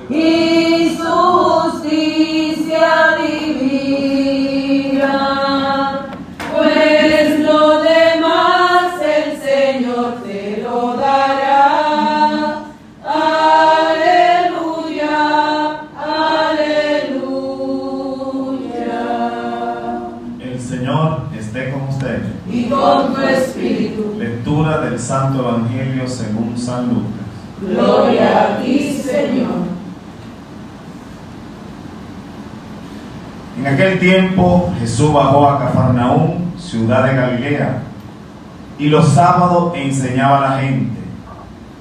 y su justicia divina, pues lo demás el Señor te lo dará. Aleluya, aleluya. El Señor esté con ustedes. Y con tu espíritu. Lectura del Santo Evangelio según San Lucas. Gloria a ti, Señor. En aquel tiempo Jesús bajó a Cafarnaúm, ciudad de Galilea, y los sábados enseñaba a la gente.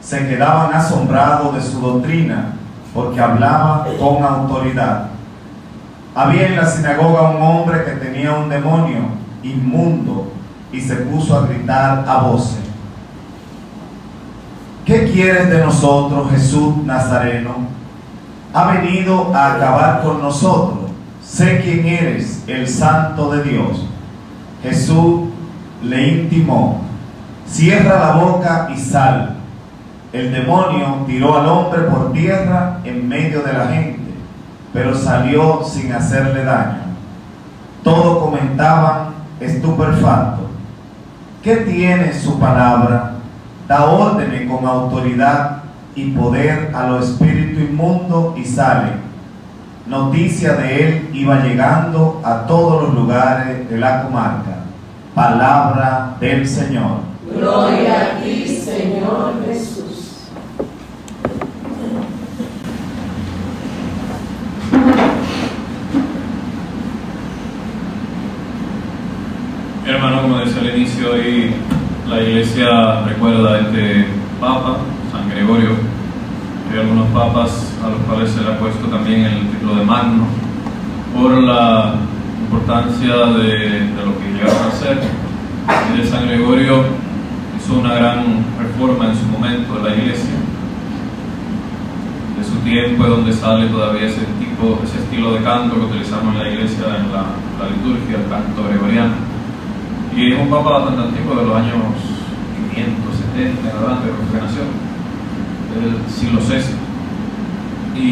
Se quedaban asombrados de su doctrina, porque hablaba con autoridad. Había en la sinagoga un hombre que tenía un demonio inmundo y se puso a gritar a voces: ¿qué quieres de nosotros, Jesús Nazareno? ¿Ha venido a acabar con nosotros? Sé quién eres, el Santo de Dios. Jesús le intimó: cierra la boca y sal. El demonio tiró al hombre por tierra en medio de la gente, pero salió sin hacerle daño. Todos comentaban estupefactos: ¿qué tiene su palabra? Da órdenes con autoridad y poder a los espíritus inmundos y salen. Noticia de él iba llegando a todos los lugares de la comarca. Palabra del Señor. Gloria a ti, Señor Jesús. Hermano, como decía al inicio, hoy la Iglesia recuerda a este Papa, San Gregorio. Hay algunos papas a los cuales se le ha puesto también el título de Magno por la importancia de lo que llegaron a hacer. Y de San Gregorio hizo una gran reforma en su momento de la Iglesia. De su tiempo es donde sale todavía ese estilo de canto que utilizamos en la Iglesia, en la liturgia, el canto gregoriano. Y es un papa bastante antiguo, de los años 570, ¿verdad?, de regeneración, del siglo VI. Y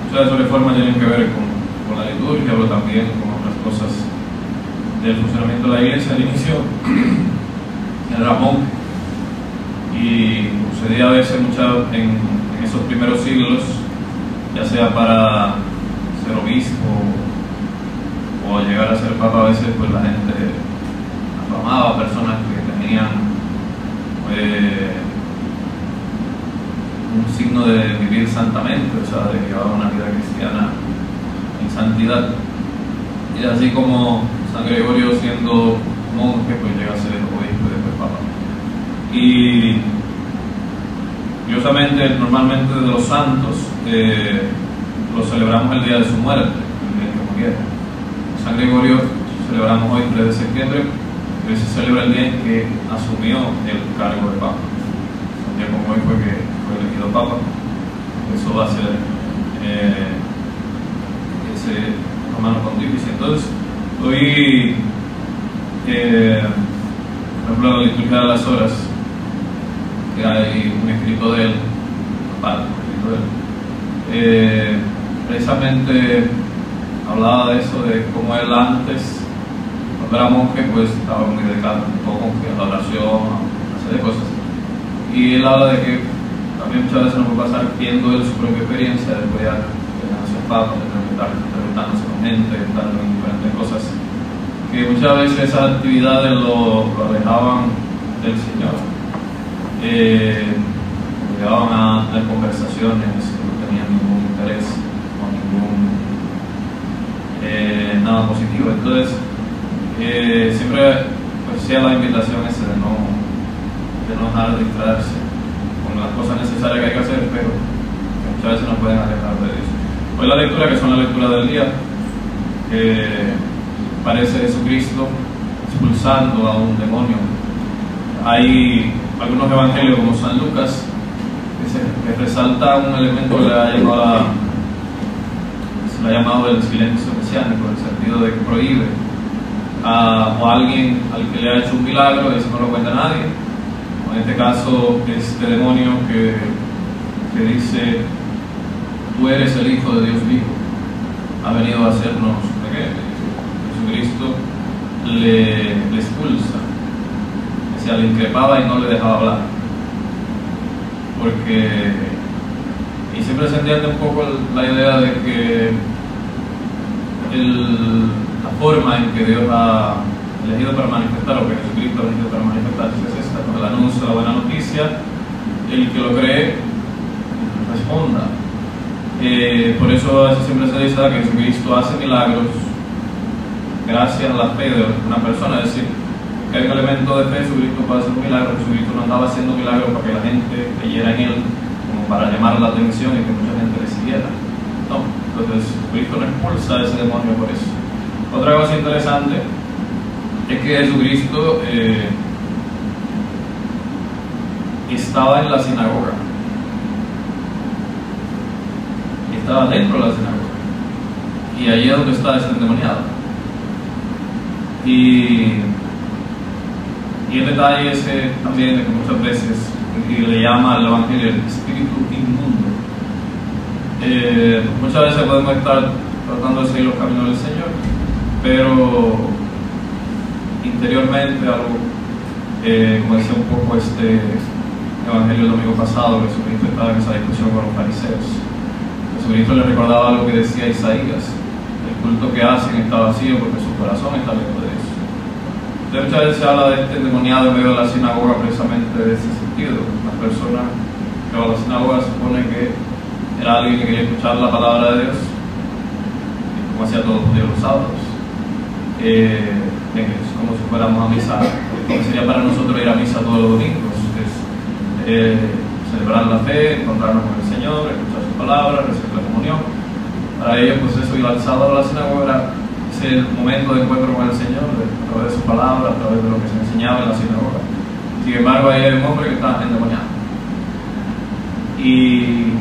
muchas de sus reformas tienen que ver con la liturgia, pero también con otras cosas del funcionamiento de la Iglesia. Al inicio era monje y sucedía a veces en esos primeros siglos, ya sea para ser obispo o llegar a ser papa, a veces pues la gente aclamaba a personas que tenían un signo de vivir santamente, o sea, de llevar una vida cristiana en santidad. Y así como San Gregorio, siendo monje, pues llega a ser obispo y después papa. Y curiosamente, normalmente de los santos lo celebramos el día de su muerte, el día que murieron. San Gregorio celebramos hoy, 3 de septiembre, que se celebra el día en que asumió el cargo de papa. Un día como hoy fue que fue elegido papa. Eso va a ser ese romano pontífice. Entonces, hoy, por ejemplo, la liturgia de las horas, que hay un escrito de él, precisamente hablaba de eso, de cómo él antes, cuando era monje, pues estaba muy dedicado un poco a la oración, a una serie de cosas. Y él habla de que también muchas veces nos puede pasar viendo él su propia experiencia, después ya de ser papa, de estar entrevistándose con gente, estar en diferentes cosas, que muchas veces esas actividades lo alejaban del Señor. Llegaban a tener conversaciones que no tenían ningún interés o nada positivo. Entonces, siempre pues, hacía la invitación esa de no dejar de distraerse con las cosas necesarias que hay que hacer, pero muchas veces nos pueden alejar de eso. Hoy la lectura, que son la lectura del día, parece Jesucristo expulsando a un demonio. Hay algunos evangelios como San Lucas que resalta un elemento que se le ha llamado el silencio mesiánico, en el sentido de que prohíbe o a alguien al que le ha hecho un milagro, eso no lo cuenta nadie. En este caso, este demonio que dice tú eres el Hijo de Dios vivo. Ha venido a hacernos pequeños. Jesucristo le expulsa, o sea, le increpaba y no le dejaba hablar, porque, y siempre se entiende un poco la idea de que la forma en que Dios ha elegido para manifestar, o que Jesucristo ha elegido para manifestarse, es esta, con el anuncio de la buena noticia. El que lo cree responda. Por eso a veces siempre se dice que Jesucristo hace milagros gracias a la fe de una persona, es decir, que hay un elemento de fe. Jesucristo puede hacer un milagro. Jesucristo no andaba haciendo milagros para que la gente creyera en él, como para llamar la atención y que mucha gente le siguiera. No, entonces Jesucristo no expulsa a ese demonio por eso. Otra cosa interesante es que Jesucristo estaba en la sinagoga, estaba dentro de la sinagoga, y allí es donde está ese endemoniado. Y el detalle es también de que muchas veces le llama al Evangelio el espíritu inmundo. Muchas veces podemos estar tratando de seguir los caminos del Señor, pero interiormente algo, como decía un poco este Evangelio el domingo pasado, Jesucristo estaba en esa discusión con los fariseos. Jesucristo le recordaba algo que decía Isaías: el culto que hacen está vacío porque su corazón está lejos de Dios. Entonces muchas veces se habla de este endemoniado en medio de la sinagoga precisamente de ese sentido. Una persona que va a la sinagoga supone que era alguien que quería escuchar la palabra de Dios, como hacía todos los días los sábados, es como si fuéramos a misa, como sería para nosotros ir a misa todos los domingos, es celebrar la fe, encontrarnos con el Señor, escuchar su palabra, recibir la comunión. Para ellos, pues eso, ir al sábado a la sinagoga es el momento de encuentro con el Señor, a través de su palabra, a través de lo que se enseñaba en la sinagoga. Sin embargo, ahí hay un hombre que está endemoniado. Y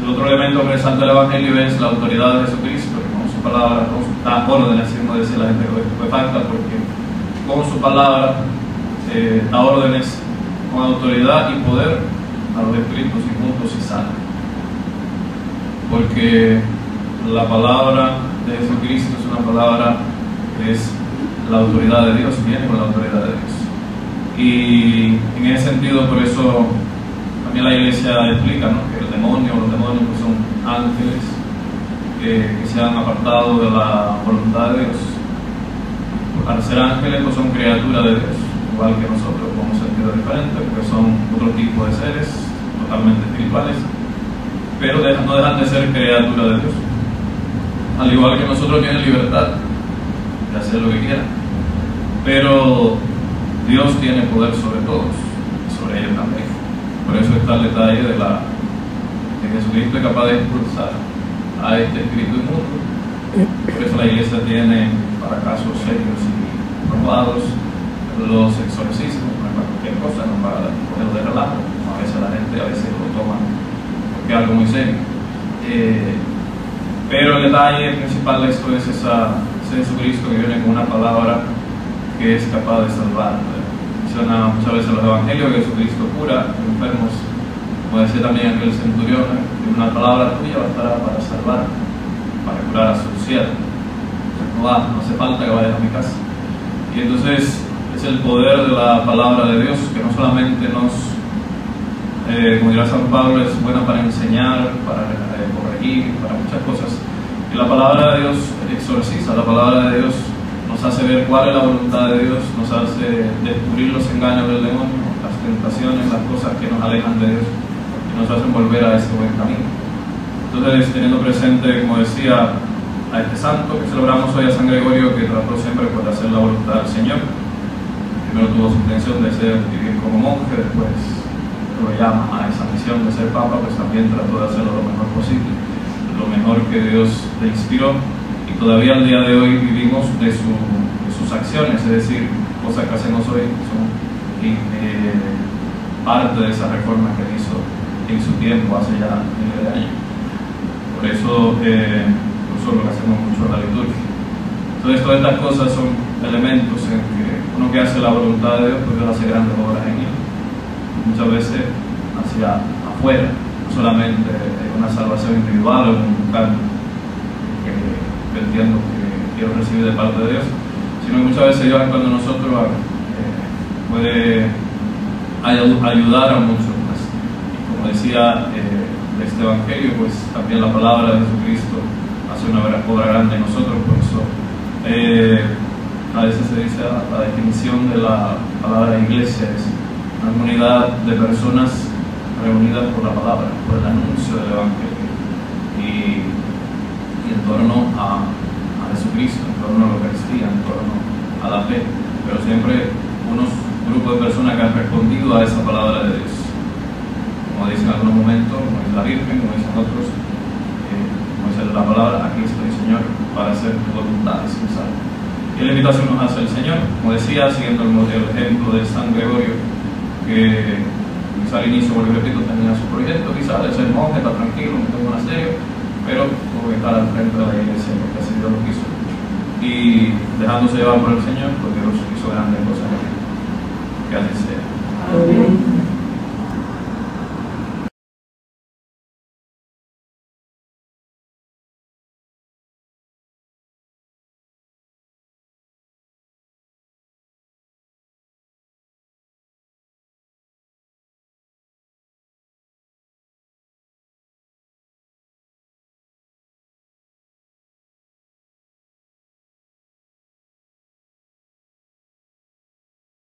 el otro elemento que resalta el Evangelio es la autoridad de Jesucristo, que con su palabra, con su órdenes, así como decía la gente que falta, porque con su palabra da órdenes con autoridad y poder a los espíritus inmundos y sanos. Porque la palabra de Jesucristo es una palabra que es la autoridad de Dios, viene con la autoridad de Dios. Y en ese sentido, por eso también la Iglesia explica, ¿no?, que el demonio, los demonios, pues son ángeles que se han apartado de la voluntad de Dios. Al ser ángeles, pues son criaturas de Dios, igual que nosotros, con un sentido diferente, porque son otro tipo de seres totalmente espirituales, pero no dejan de ser criaturas de Dios. Al igual que nosotros, tienen libertad de hacer lo que quieran, pero Dios tiene poder sobre todos y sobre ellos también. Por eso está el detalle de Jesucristo es capaz de expulsar a este espíritu inmundo. Por eso la Iglesia tiene, para casos serios y probados, los exorcismos, no es para cualquier cosa, no para ponerlo de relajo. A veces la gente lo toma porque es algo muy serio. Pero el detalle principal de esto es ese Jesucristo que viene con una palabra que es capaz de salvar. Menciona muchas veces los evangelios que Jesucristo cura enfermos, como decía también aquel centurión, que una palabra tuya bastará para salvar, para curar a su siervo. No hace falta que vayas a mi casa. Y entonces es el poder de la palabra de Dios, que no solamente como dirá San Pablo, es buena para enseñar, para corregir, para muchas cosas. Y la palabra de Dios exorciza, la palabra de Dios nos hace ver cuál es la voluntad de Dios, nos hace descubrir los engaños del demonio, las tentaciones, las cosas que nos alejan de Dios y nos hacen volver a ese buen camino. Entonces, teniendo presente, como decía, a este santo que celebramos hoy, a San Gregorio, que trató siempre por hacer la voluntad del Señor. Primero tuvo su intención de vivir como monje, después lo llama a esa misión de ser papa, pues también trató de hacerlo lo mejor posible, lo mejor que Dios le inspiró. Y todavía al día de hoy vivimos de sus acciones, es decir, cosas que hacemos hoy son parte de esa reforma que hizo en su tiempo, hace ya miles de años. Por eso lo que hacemos mucho en la liturgia. Entonces todas estas cosas son elementos en que uno que hace la voluntad de Dios, pues Dios hace grandes obras en él, muchas veces hacia afuera, no solamente una salvación individual o un cambio que entiendo que quiero recibir de parte de Dios, sino que muchas veces Dios, cuando nosotros puede ayudar a muchos más. Y como decía este Evangelio, pues también la palabra de Jesucristo hace una obra grande en nosotros. Por eso a veces se dice la definición de la palabra iglesia es una comunidad de personas reunidas por la palabra, por el anuncio del Evangelio y en torno a Jesucristo, en torno a la Eucaristía, en torno a la fe, pero siempre unos grupos de personas que han respondido a esa palabra de Dios, como dicen en algunos momentos, como dice la Virgen, como dicen otros, como dice la palabra, aquí estoy, Señor, para hacer tu voluntad, sin salvo. Y la invitación nos hace el Señor, como decía, siguiendo el ejemplo de San Gregorio, que quizá al inicio, como repito, tenía su proyecto, quizá de ser monje, estar tranquilo, en un monasterio, pero tuvo que estar al frente de la iglesia porque así Dios lo quiso. Y dejándose llevar por el Señor, porque Dios hizo grandes cosas, que así sea. Amén.